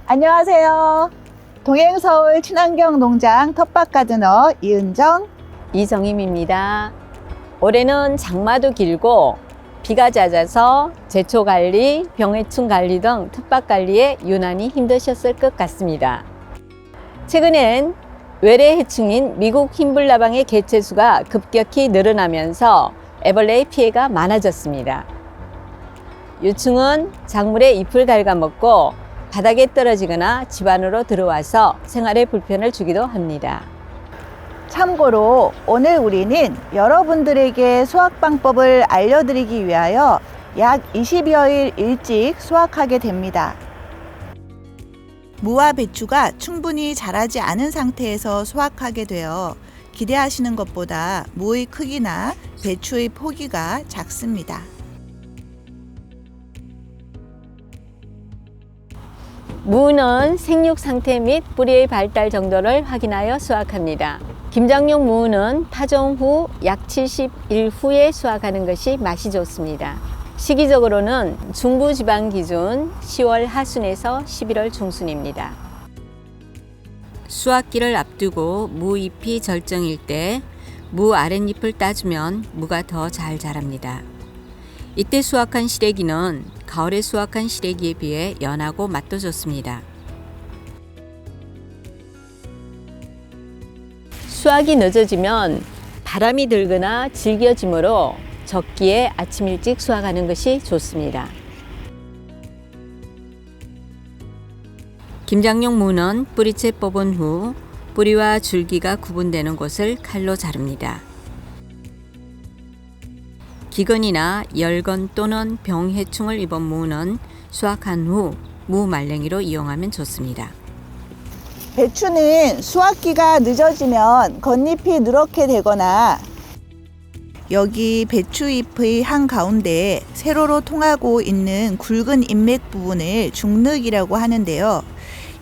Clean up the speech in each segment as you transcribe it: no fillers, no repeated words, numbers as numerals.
안녕하세요. 동행서울 친환경 농장 텃밭 가드너 이은정, 이정임입니다. 올해는 장마도 길고 비가 잦아서 제초 관리, 병해충 관리 등 텃밭 관리에 유난히 힘드셨을 것 같습니다. 최근엔 외래 해충인 미국 흰불나방의 개체수가 급격히 늘어나면서 애벌레의 피해가 많아졌습니다. 유충은 작물의 잎을 갉아먹고 바닥에 떨어지거나 집 안으로 들어와서 생활에 불편을 주기도 합니다. 참고로 오늘 우리는 여러분들에게 수확 방법을 알려드리기 위하여 약 20여일 일찍 수확하게 됩니다. 무와 배추가 충분히 자라지 않은 상태에서 수확하게 되어 기대하시는 것보다 무의 크기나 배추의 포기가 작습니다. 무는 생육 상태 및 뿌리의 발달 정도를 확인하여 수확합니다. 김장용 무는 파종 후 약 70일 후에 수확하는 것이 맛이 좋습니다. 시기적으로는 중부지방 기준 10월 하순에서 11월 중순입니다. 수확기를 앞두고 무 잎이 절정일 때 무 아랫잎을 따주면 무가 더 잘 자랍니다. 이때 수확한 시래기는 가을에 수확한 시래기에 비해 연하고 맛도 좋습니다. 수확이 늦어지면 바람이 들거나 질겨지므로 적기에 아침 일찍 수확하는 것이 좋습니다. 김장용 무는 뿌리채 뽑은 후 뿌리와 줄기가 구분되는 곳을 칼로 자릅니다. 기근이나 열건 또는 병해충을 입은 무는 수확한 후 무 말랭이로 이용하면 좋습니다. 배추는 수확기가 늦어지면 겉잎이 누렇게 되거나 여기 배추잎의 한가운데 세로로 통하고 있는 굵은 잎맥 부분을 중륵이라고 하는데요.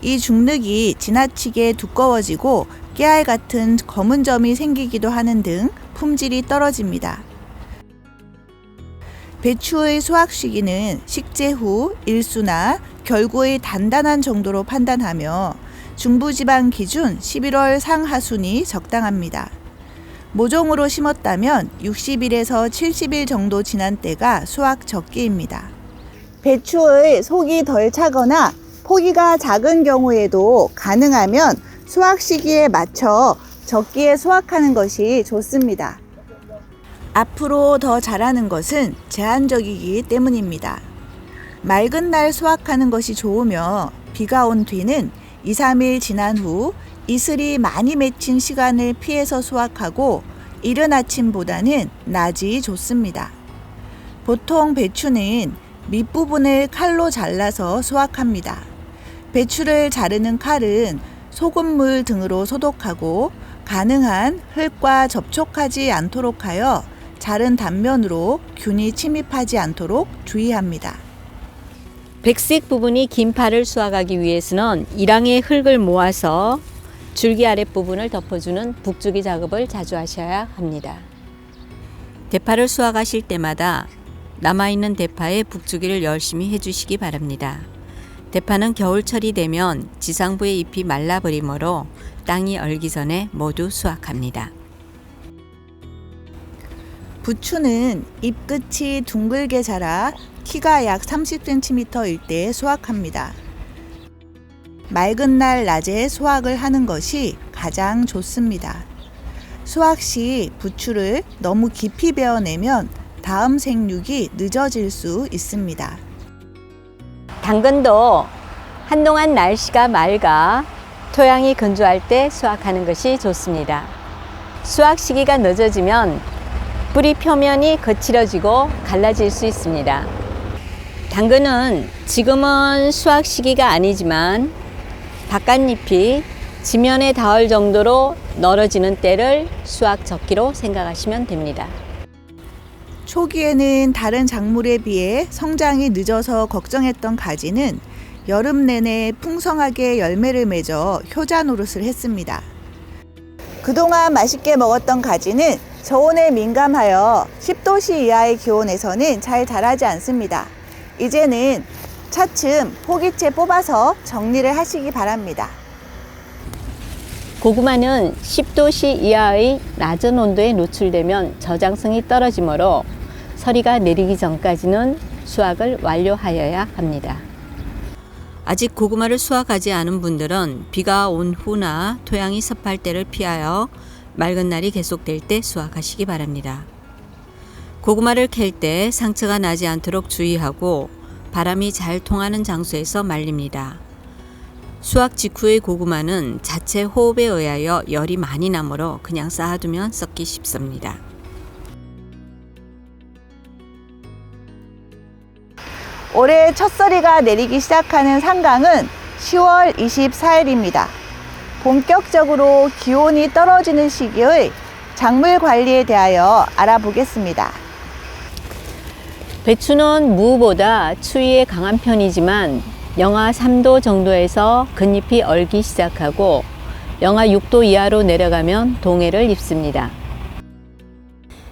이 중륵이 지나치게 두꺼워지고 깨알 같은 검은 점이 생기기도 하는 등 품질이 떨어집니다. 배추의 수확 시기는 식재 후 일수나 결구의 단단한 정도로 판단하며 중부지방 기준 11월 상하순이 적당합니다. 모종으로 심었다면 60일에서 70일 정도 지난 때가 수확 적기입니다. 배추의 속이 덜 차거나 포기가 작은 경우에도 가능하면 수확 시기에 맞춰 적기에 수확하는 것이 좋습니다. 앞으로 더 자라는 것은 제한적이기 때문입니다. 맑은 날 수확하는 것이 좋으며 비가 온 뒤는 2, 3일 지난 후 이슬이 많이 맺힌 시간을 피해서 수확하고 이른 아침보다는 낮이 좋습니다. 보통 배추는 밑부분을 칼로 잘라서 수확합니다. 배추를 자르는 칼은 소금물 등으로 소독하고 가능한 흙과 접촉하지 않도록 하여 자른 단면으로 균이 침입하지 않도록 주의합니다. 백색 부분이 긴 파를 수확하기 위해서는 일항의 흙을 모아서 줄기 아랫부분을 덮어주는 북주기 작업을 자주 하셔야 합니다. 대파를 수확하실 때마다 남아있는 대파에 북주기를 열심히 해주시기 바랍니다. 대파는 겨울철이 되면 지상부의 잎이 말라버리므로 땅이 얼기 전에 모두 수확합니다. 부추는 잎끝이 둥글게 자라 키가 약 30cm일 때 수확합니다. 맑은 날 낮에 수확을 하는 것이 가장 좋습니다. 수확 시 부추를 너무 깊이 베어내면 다음 생육이 늦어질 수 있습니다. 당근도 한동안 날씨가 맑아 토양이 건조할 때 수확하는 것이 좋습니다. 수확 시기가 늦어지면 뿌리 표면이 거칠어지고 갈라질 수 있습니다. 당근은 지금은 수확 시기가 아니지만 바깥잎이 지면에 닿을 정도로 늘어지는 때를 수확 적기로 생각하시면 됩니다. 초기에는 다른 작물에 비해 성장이 늦어서 걱정했던 가지는 여름 내내 풍성하게 열매를 맺어 효자 노릇을 했습니다. 그동안 맛있게 먹었던 가지는 저온에 민감하여 10도씨 이하의 기온에서는 잘 자라지 않습니다. 이제는 차츰 포기채 뽑아서 정리를 하시기 바랍니다. 고구마는 10도씨 이하의 낮은 온도에 노출되면 저장성이 떨어지므로 서리가 내리기 전까지는 수확을 완료하여야 합니다. 아직 고구마를 수확하지 않은 분들은 비가 온 후나 토양이 습할 때를 피하여 맑은 날이 계속될 때 수확하시기 바랍니다. 고구마를 캘 때 상처가 나지 않도록 주의하고 바람이 잘 통하는 장소에서 말립니다. 수확 직후의 고구마는 자체 호흡에 의하여 열이 많이 나므로 그냥 쌓아두면 썩기 쉽습니다. 올해 첫서리가 내리기 시작하는 상강은 10월 24일입니다. 본격적으로 기온이 떨어지는 시기의 작물 관리에 대하여 알아보겠습니다. 배추는 무보다 추위에 강한 편이지만 영하 3도 정도에서 긋잎이 얼기 시작하고 영하 6도 이하로 내려가면 동해를 입습니다.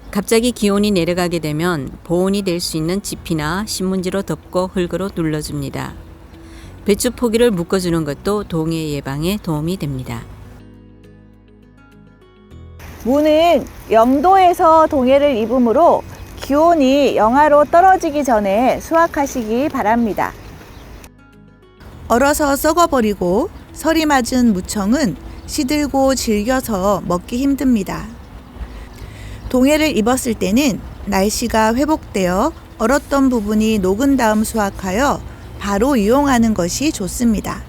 갑자기 기온이 내려가게 되면 보온이 될 수 있는 지피나 신문지로 덮고 흙으로 눌러줍니다. 배추 포기를 묶어주는 것도 동해 예방에 도움이 됩니다. 무는 영도에서 동해를 입으므로 기온이 영하로 떨어지기 전에 수확하시기 바랍니다. 얼어서 썩어버리고 설이 맞은 무청은 시들고 질겨서 먹기 힘듭니다. 동해를 입었을 때는 날씨가 회복되어 얼었던 부분이 녹은 다음 수확하여 바로 이용하는 것이 좋습니다.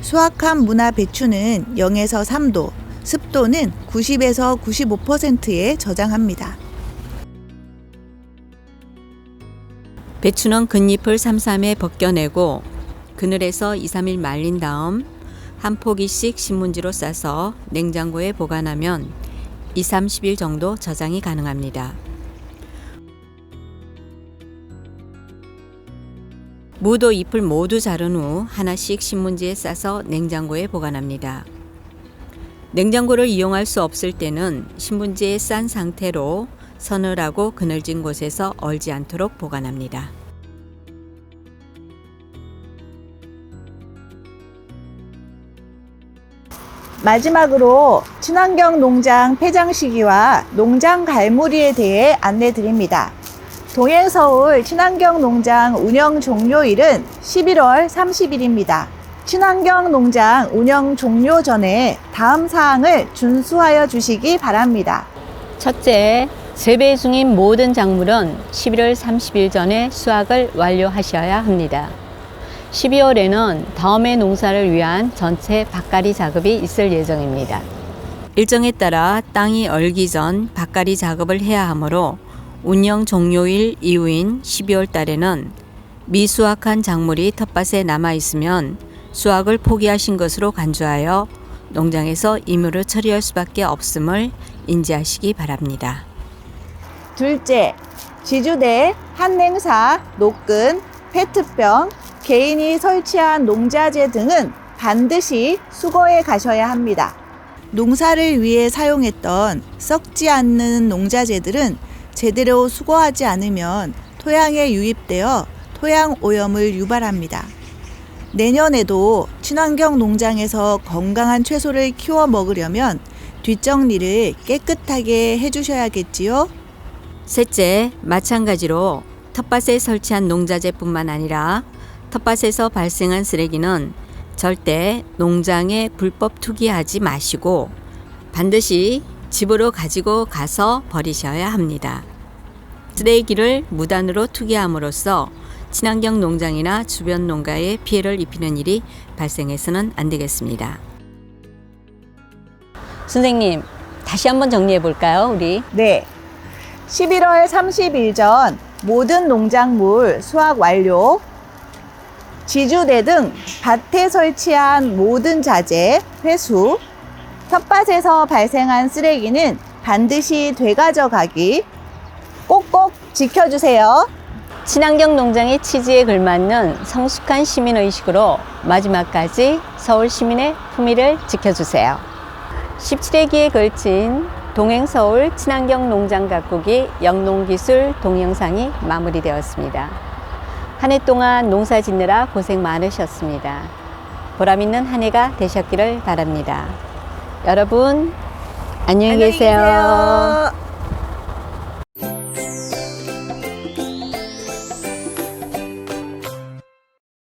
수확한 무나 배추는 0에서 3도, 습도는 90에서 95%에 저장합니다. 배추는 긋잎을 삼삼에 벗겨내고 그늘에서 2, 3일 말린 다음 한 포기씩 신문지로 싸서 냉장고에 보관하면 2, 30일 정도 저장이 가능합니다. 무도 잎을 모두 자른 후 하나씩 신문지에 싸서 냉장고에 보관합니다. 냉장고를 이용할 수 없을 때는 신문지에 싼 상태로 서늘하고 그늘진 곳에서 얼지 않도록 보관합니다. 마지막으로 친환경 농장 폐장 시기와 농장 갈무리에 대해 안내 드립니다. 동행서울 친환경 농장 운영 종료일은 11월 30일입니다. 친환경 농장 운영 종료 전에 다음 사항을 준수하여 주시기 바랍니다. 첫째, 재배 중인 모든 작물은 11월 30일 전에 수확을 완료하셔야 합니다. 12월에는 다음해 농사를 위한 전체 밭갈이 작업이 있을 예정입니다. 일정에 따라 땅이 얼기 전 밭갈이 작업을 해야 하므로 운영 종료일 이후인 12월 달에는 미수확한 작물이 텃밭에 남아있으면 수확을 포기하신 것으로 간주하여 농장에서 임의로 처리할 수밖에 없음을 인지하시기 바랍니다. 둘째, 지주대, 한냉사, 노끈, 페트병, 개인이 설치한 농자재 등은 반드시 수거해 가셔야 합니다. 농사를 위해 사용했던 썩지 않는 농자재들은 제대로 수거하지 않으면 토양에 유입되어 토양 오염을 유발합니다. 내년에도 친환경 농장에서 건강한 채소를 키워 먹으려면 뒷정리를 깨끗하게 해주셔야겠지요? 셋째, 마찬가지로 텃밭에 설치한 농자재뿐만 아니라 텃밭에서 발생한 쓰레기는 절대 농장에 불법 투기하지 마시고 반드시 집으로 가지고 가서 버리셔야 합니다. 쓰레기를 무단으로 투기함으로써 친환경 농장이나 주변 농가에 피해를 입히는 일이 발생해서는 안 되겠습니다. 선생님, 다시 한번 정리해 볼까요, 우리? 네. 11월 30일 전 모든 농작물 수확 완료. 지주대 등 밭에 설치한 모든 자재 회수. 텃밭에서 발생한 쓰레기는 반드시 되가져가기. 꼭꼭 지켜주세요. 친환경 농장의 취지에 걸맞는 성숙한 시민의식으로 마지막까지 서울 시민의 품위를 지켜주세요. 17회기에 걸친 동행서울 친환경 농장 가꾸기 영농기술 동영상이 마무리되었습니다. 한 해 동안 농사 짓느라 고생 많으셨습니다. 보람 있는 한 해가 되셨기를 바랍니다. 여러분, 안녕히 계세요.